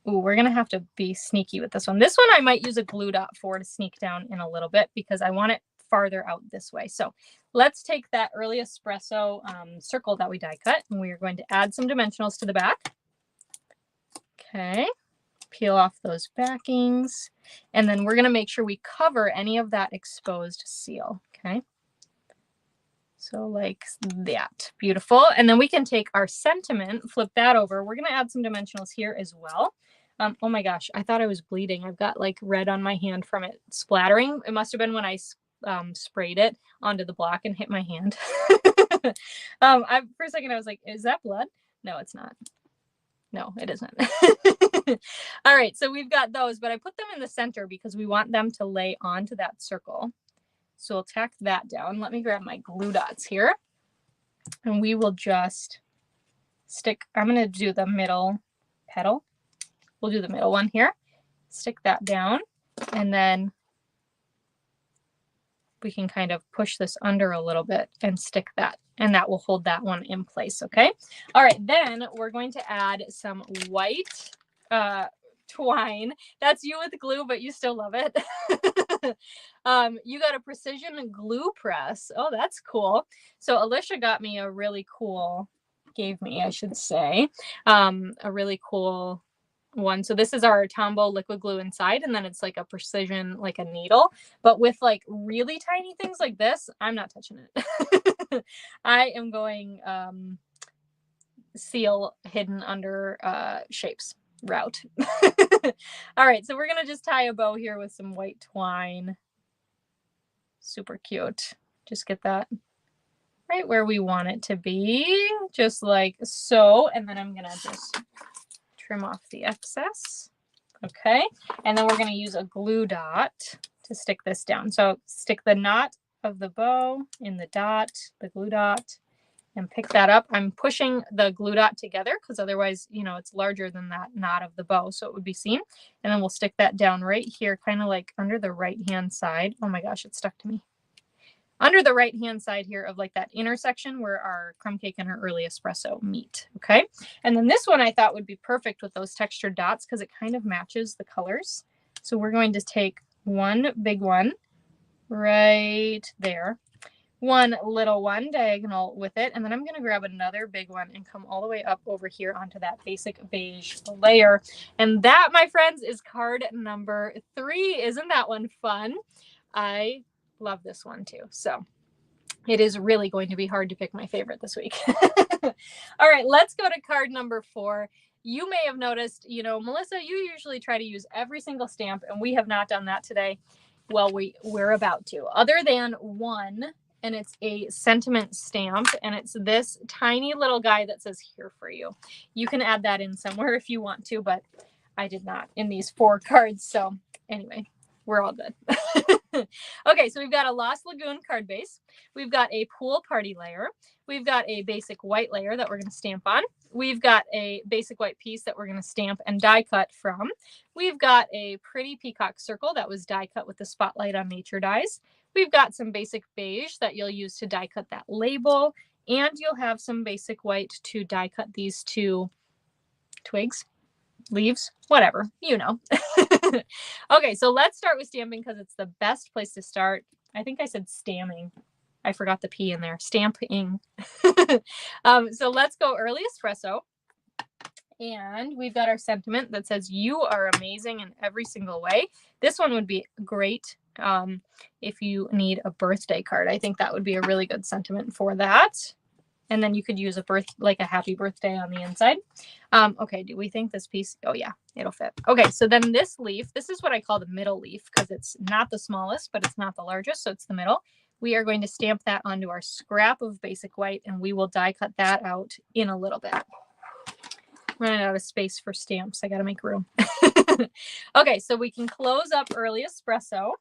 Ooh, we're going to have to be sneaky with this one. This one I might use a glue dot for to sneak down in a little bit because I want it farther out this way. So let's take that early espresso circle that we die cut, and we are going to add some dimensionals to the back. Okay, peel off those backings, and then we're going to make sure we cover any of that exposed seal. Okay, so like that. Beautiful. And then we can take our sentiment, flip that over. We're going to add some dimensionals here as well. Oh my gosh, I thought I was bleeding. I've got like red on my hand from it splattering. It must have been when I sprayed it onto the block and hit my hand. For a second I was like, is that blood? No, it's not. No, it isn't. All right, so we've got those, but I put them in the center because we want them to lay onto that circle. So we'll tack that down. Let me grab my glue dots here. And we will just stick, I'm going to do the middle petal. We'll do the middle one here. Stick that down. And then we can kind of push this under a little bit and stick that. And that will hold that one in place, okay? All right, then we're going to add some white twine. That's you with glue, but you still love it. You got a precision glue press. Oh, that's cool. So Alicia got me a really cool, gave me, I should say, a really cool one. So this is our Tombow liquid glue inside, and then it's like a precision, like a needle, but with like really tiny things like this. I'm not touching it. I am going seal hidden under shapes route. All right, so we're gonna just tie a bow here with some white twine. Super cute. Just get that right where we want it to be, just like so. And then I'm gonna just trim off the excess. Okay, and then we're going to use a glue dot to stick this down. So stick the knot of the bow in the dot, the glue dot, and pick that up. I'm pushing the glue dot together because otherwise, you know, it's larger than that knot of the bow, so it would be seen. And then we'll stick that down right here, kind of like under the right hand side. Oh my gosh, it stuck to me. Under the right hand side here of like that intersection where our crumb cake and our early espresso meet. Okay, and then this one I thought would be perfect with those textured dots because it kind of matches the colors. So we're going to take one big one right there, one little one diagonal with it, and then I'm going to grab another big one and come all the way up over here onto that basic beige layer. And that, my friends, is card number 3. Isn't that one fun? I love this one too. So it is really going to be hard to pick my favorite this week. All right, let's go to card number 4. You may have noticed, you know, Melissa, you usually try to use every single stamp, and we have not done that today. Well, we're about to, other than one, and it's a sentiment stamp, and it's this tiny little guy that says "Here for you." You can add that in somewhere if you want to, but I did not in these 4 cards. So anyway, we're all good. Okay, so we've got a Lost Lagoon card base. We've got a pool party layer. We've got a basic white layer that we're going to stamp on. We've got a basic white piece that we're going to stamp and die cut from. We've got a pretty peacock circle that was die cut with the Spotlight on Nature dies. We've got some basic beige that you'll use to die cut that label. And you'll have some basic white to die cut these two twigs, leaves, whatever, you know. Okay, so let's start with stamping because it's the best place to start. I think I said stamming. I forgot the P in there. Stamping. So let's go early espresso. And we've got our sentiment that says, you are amazing in every single way. This one would be great if you need a birthday card. I think that would be a really good sentiment for that. And then you could use like a happy birthday on the inside. Okay, do we think this piece? Oh yeah, it'll fit. Okay, so then this leaf, this is what I call the middle leaf because it's not the smallest, but it's not the largest, so it's the middle. We are going to stamp that onto our scrap of basic white, and we will die cut that out in a little bit. Running out of space for stamps. I got to make room. Okay, so we can close up early espresso.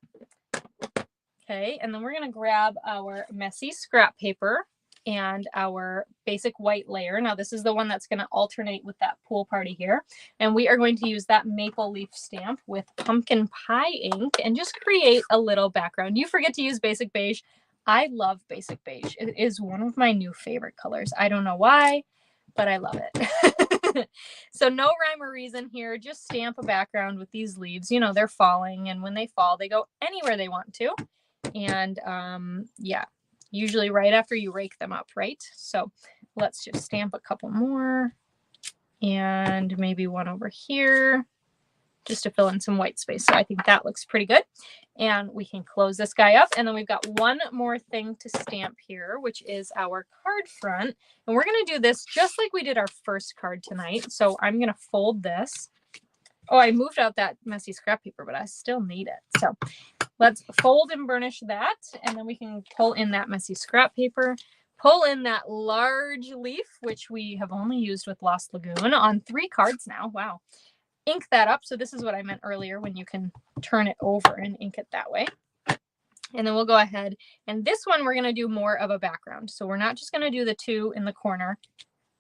Okay, and then we're going to grab our messy scrap paper and our basic white layer. Now this is the one that's going to alternate with that pool party here. And we are going to use that maple leaf stamp with pumpkin pie ink and just create a little background. You forget to use basic beige. I love basic beige. It is one of my new favorite colors. I don't know why, but I love it. So no rhyme or reason here. Just stamp a background with these leaves. You know, they're falling, and when they fall, they go anywhere they want to. And yeah, usually right after you rake them up, right? So let's just stamp a couple more and maybe one over here just to fill in some white space. So I think that looks pretty good. And we can close this guy up. And then we've got one more thing to stamp here, which is our card front. And we're going to do this just like we did our first card tonight. So I'm going to fold this. Oh, I moved out that messy scrap paper, but I still need it. So let's fold and burnish that. And then we can pull in that messy scrap paper, pull in that large leaf, which we have only used with Lost Lagoon on 3 cards now. Wow. Ink that up. So this is what I meant earlier when you can turn it over and ink it that way. And then we'll go ahead. And this one, we're going to do more of a background. So we're not just going to do the 2 in the corner.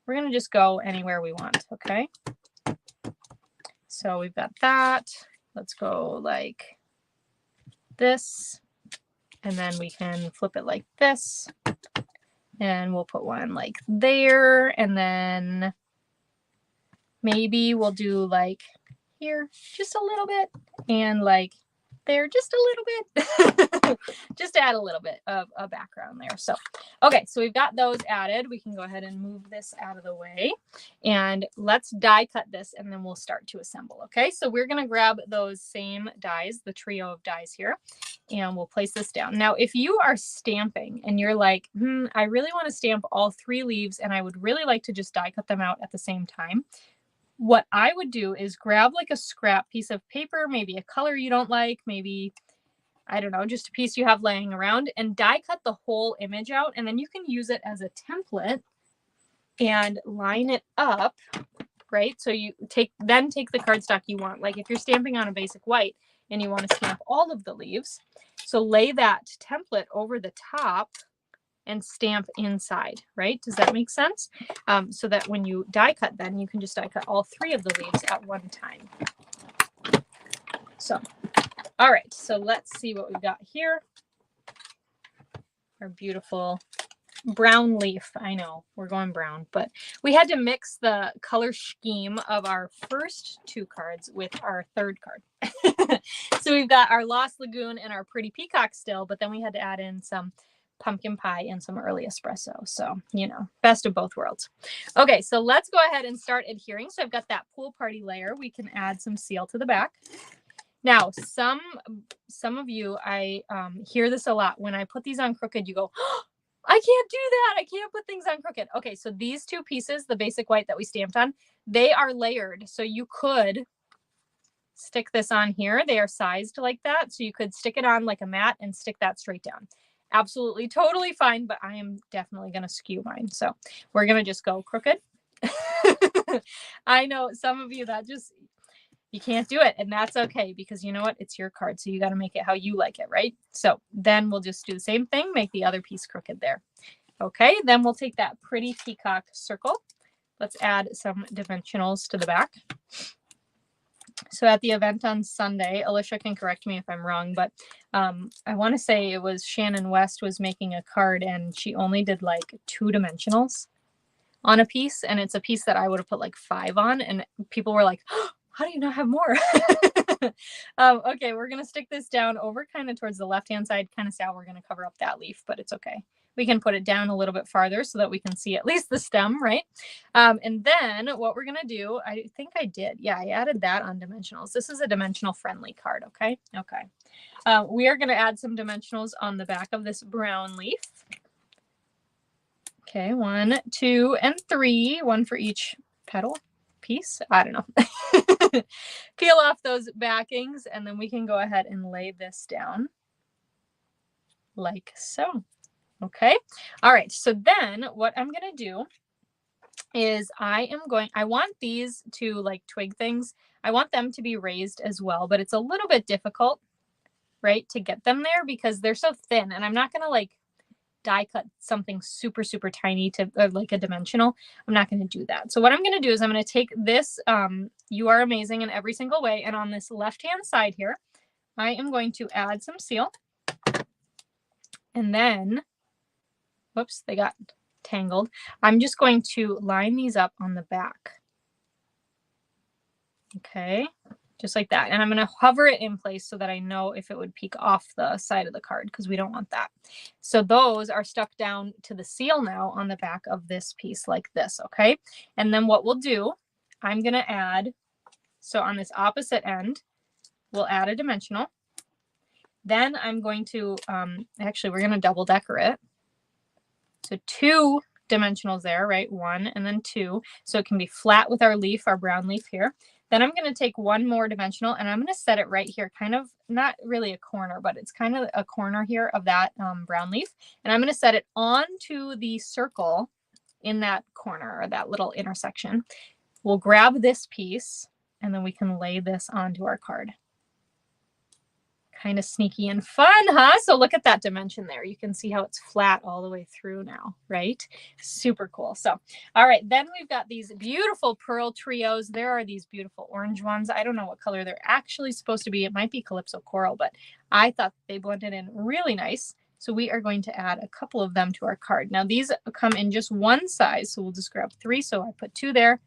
We're going to just go anywhere we want. Okay. So we've got that. Let's go like this. And then we can flip it like this. And we'll put one like there. And then maybe we'll do like here just a little bit and like there just a little bit. Just add a little bit of a background there. So, okay, so we've got those added. We can go ahead and move this out of the way and let's die cut this and then we'll start to assemble. Okay, so we're going to grab those same dies, the trio of dies here, and we'll place this down. Now, if you are stamping and you're like, I really want to stamp all 3 leaves and I would really like to just die cut them out at the same time, what I would do is grab like a scrap piece of paper, maybe a color you don't like, maybe, I don't know, just a piece you have laying around, and die cut the whole image out. And then you can use it as a template and line it up, right? So you take the cardstock you want. Like if you're stamping on a basic white and you want to stamp all of the leaves, so lay that template over the top and stamp inside, right? Does that make sense? So that when you die cut, then you can just die cut all 3 of the leaves at one time. So, all right, so let's see what we've got here. Our beautiful brown leaf. I know we're going brown, but we had to mix the color scheme of our first 2 cards with our 3rd card. So we've got our Lost Lagoon and our pretty peacock still, but then we had to add in some pumpkin pie and some early espresso. So, you know, best of both worlds. Okay, so let's go ahead and start adhering. So I've got that pool party layer. We can add some seal to the back. Now, some of you, I hear this a lot. When I put these on crooked, you go, oh, I can't do that. I can't put things on crooked. Okay, so these 2 pieces, the basic white that we stamped on, they are layered. So you could stick this on here. They are sized like that. So you could stick it on like a mat and stick that straight down. Absolutely, totally fine, but I am definitely going to skew mine. So we're going to just go crooked. I know some of you that just, You can't do it, and that's okay, because you know what? It's your card, so you got to make it how you like it, right? So then we'll just do the same thing, make the other piece crooked there. Okay, then we'll take that pretty peacock circle. Let's add some dimensionals to the back. So at the event on Sunday, Alicia can correct me if I'm wrong, but I want to say it was Shannon West was making a card, and she only did like 2 dimensionals on a piece, and it's a piece that I would have put like 5 on, and people were like, oh, how do you not have more? Okay, we're gonna stick this down over kind of towards the left-hand side, kind of how we're gonna cover up that leaf, but it's okay. We can put it down a little bit farther so that we can see at least the stem, right? And then what we're gonna do, I think I did, yeah, I added that on dimensionals. This is a dimensional friendly card, okay? Okay. We are gonna add some dimensionals on the back of this brown leaf. Okay, 1, 2, and 3, 1 for each petal piece. I don't know. Peel off those backings, and then we can go ahead and lay this down like so. Okay. All right. So then what I'm going to do is I want these to like twig things. I want them to be raised as well, but it's a little bit difficult, right, to get them there because they're so thin, and I'm not going to like die cut something super, super tiny to like a dimensional. I'm not going to do that. So what I'm going to do is I'm going to take this, You Are Amazing in Every Single Way. And on this left-hand side here, I am going to add some seal. And then, whoops, they got tangled. I'm just going to line these up on the back. Okay, just like that. And I'm going to hover it in place so that I know if it would peek off the side of the card, because we don't want that. So those are stuck down to the seal now on the back of this piece like this, okay? And then what we'll do, I'm going to add, so on this opposite end, we'll add a dimensional. Then I'm going to, actually, we're going to double decor it. So 2 dimensionals there, right? 1 and then 2. So it can be flat with our leaf, our brown leaf here. Then I'm going to take 1 more dimensional, and I'm going to set it right here, kind of not really a corner, but it's kind of a corner here of that brown leaf. And I'm going to set it onto the circle in that corner, or that little intersection. We'll grab this piece, and then we can lay this onto our card. Kind of sneaky and fun, huh? So look at that dimension there. You can see how it's flat all the way through now, right? Super cool. So, all right, then we've got these beautiful pearl trios. There are these beautiful orange ones. I don't know what color they're actually supposed to be. It might be Calypso Coral, but I thought they blended in really nice. So we are going to add a couple of them to our card. Now these come in just one size, so we'll just grab 3. So I put 2 there,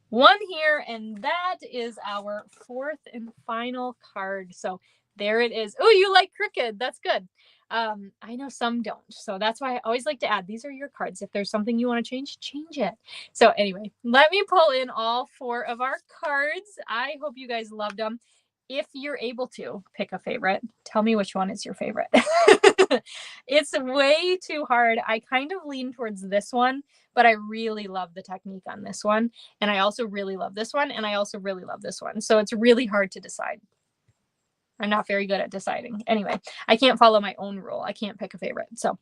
1 here, and that is our 4th and final card. So there it is. Oh, you like crooked. That's good. I know some don't. So that's why I always like to add, these are your cards. If there's something you want to change it. So anyway, let me pull in all 4 of our cards. I hope you guys loved them. If you're able to pick a favorite, tell me which one is your favorite. It's way too hard. I kind of lean towards this one, but I really love the technique on this one. And I also really love this one. And I also really love this one. So it's really hard to decide. I'm not very good at deciding. Anyway, I can't follow my own rule. I can't pick a favorite. So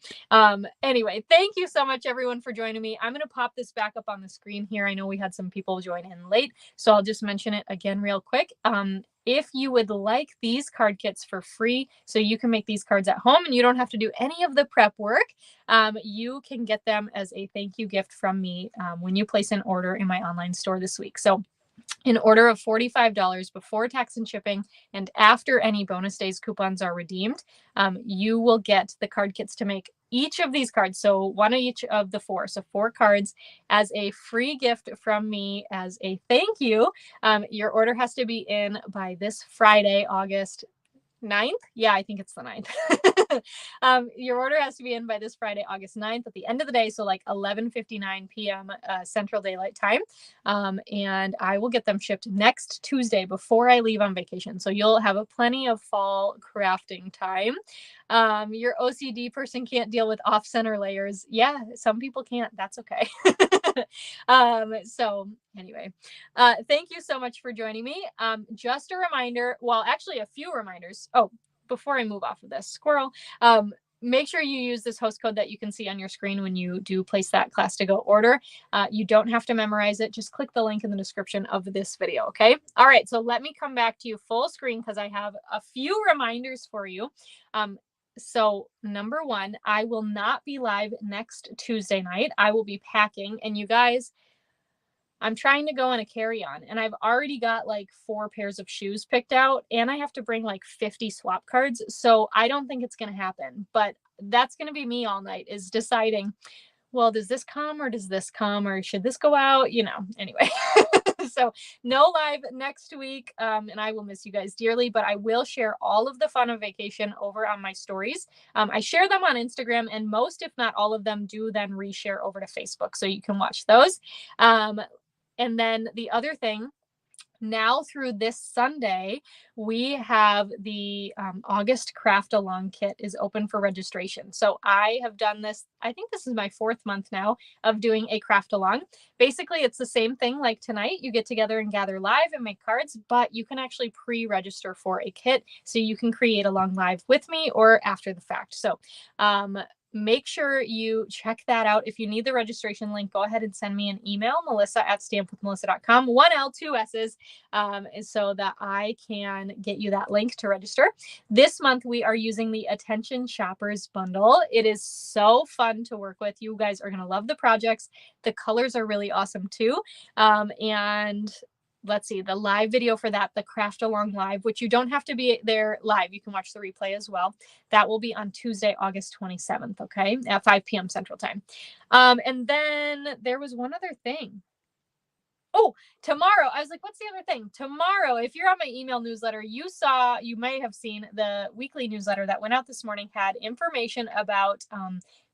anyway, thank you so much, everyone, for joining me. I'm going to pop this back up on the screen here. I know we had some people join in late, so I'll just mention it again real quick. If you would like these card kits for free, so you can make these cards at home and you don't have to do any of the prep work, you can get them as a thank you gift from me when you place an order in my online store this week. So an order of $45 before tax and shipping, and after any bonus days coupons are redeemed, you will get the card kits to make each of these cards. So 1 of each of the 4. So 4 cards as a free gift from me as a thank you. Your order has to be in by this Friday, August 9th. Yeah, I think it's the 9th. Your order has to be in by this Friday, August 9th at the end of the day. So like 11:59 p.m. Central Daylight Time. And I will get them shipped next Tuesday before I leave on vacation. So you'll have plenty of fall crafting time. Your OCD person can't deal with off-center layers. Yeah, some people can't. That's okay. So anyway, thank you so much for joining me. Just a reminder, well, actually a few reminders. Oh, before I move off of this, squirrel, make sure you use this host code that you can see on your screen when you do place that class to go order. You don't have to memorize it. Just click the link in the description of this video. Okay. All right. So let me come back to you full screen because I have a few reminders for you. So number one, I will not be live next Tuesday night. I will be packing, and you guys, I'm trying to go on a carry-on, and I've already got like 4 pairs of shoes picked out, and I have to bring like 50 swap cards. So I don't think it's going to happen, but that's going to be me all night, is deciding, well, does this come or does this come, or should this go out? Anyway. So no live next week, and I will miss you guys dearly, but I will share all of the fun of vacation over on my stories. I share them on Instagram, and most, if not all of them, do then reshare over to Facebook, so you can watch those. And then the other thing, now through this Sunday, we have the August Craft Along kit is open for registration. So I have done this, I think this is my 4th month now of doing a craft along. Basically, it's the same thing like tonight. You get together and gather live and make cards, but you can actually pre-register for a kit. So you can create along live with me or after the fact. So make sure you check that out. If you need the registration link, go ahead and send me an email, melissa@stampwithmelissa.com, 1 L, 2 S's, so that I can get you that link to register. This month, we are using the Attention Shoppers bundle. It is so fun to work with. You guys are going to love the projects. The colors are really awesome too. And let's see, the live video for that, the Craft Along Live, which you don't have to be there live. You can watch the replay as well. That will be on Tuesday, August 27th, okay, at 5 p.m. Central Time. And then there was one other thing. Oh, tomorrow, I was like, what's the other thing? Tomorrow, if you're on my email newsletter, you may have seen the weekly newsletter that went out this morning had information about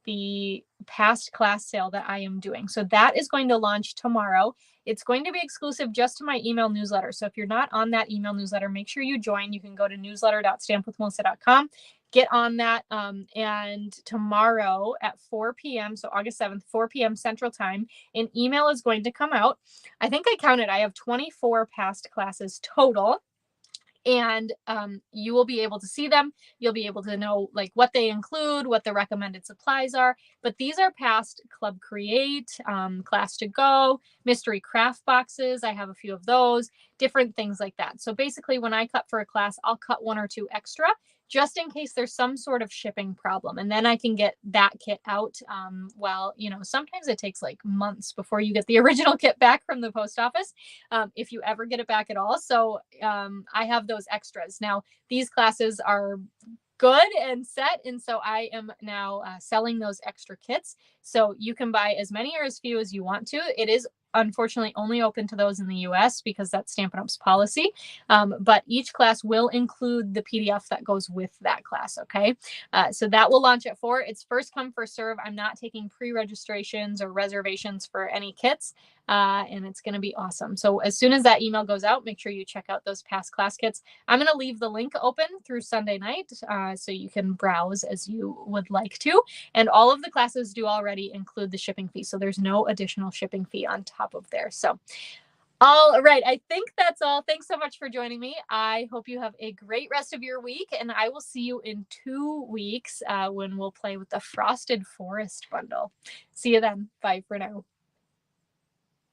the past class sale that I am doing. So that is going to launch tomorrow. It's going to be exclusive just to my email newsletter. So if you're not on that email newsletter, make sure you join. You can go to newsletter.stampwithmelissa.com, get on that. And tomorrow at 4 p.m., so August 7th, 4 p.m. Central Time, an email is going to come out. I think I counted, I have 24 past classes total. And you will be able to see them. You'll be able to know like what they include, what the recommended supplies are. But these are past Club Create, Class to Go, mystery craft boxes. I have a few of those, different things like that. So basically, when I cut for a class, I'll cut 1 or 2 extra just in case there's some sort of shipping problem. And then I can get that kit out. Well, sometimes it takes like months before you get the original kit back from the post office, if you ever get it back at all. So I have those extras. Now, these classes are good and set, and so I am now selling those extra kits. So you can buy as many or as few as you want to. It is unfortunately only open to those in the US because that's Stampin' Up's policy. But each class will include the PDF that goes with that class. Okay. So that will launch at 4. It's first come, first serve. I'm not taking pre-registrations or reservations for any kits. And it's going to be awesome. So as soon as that email goes out, make sure you check out those past class kits. I'm going to leave the link open through Sunday night so you can browse as you would like to. And all of the classes do already include the shipping fee. So there's no additional shipping fee on top of there. So all right. I think that's all. Thanks so much for joining me. I hope you have a great rest of your week, and I will see you in 2 weeks when we'll play with the Frosted Forest bundle. See you then. Bye for now.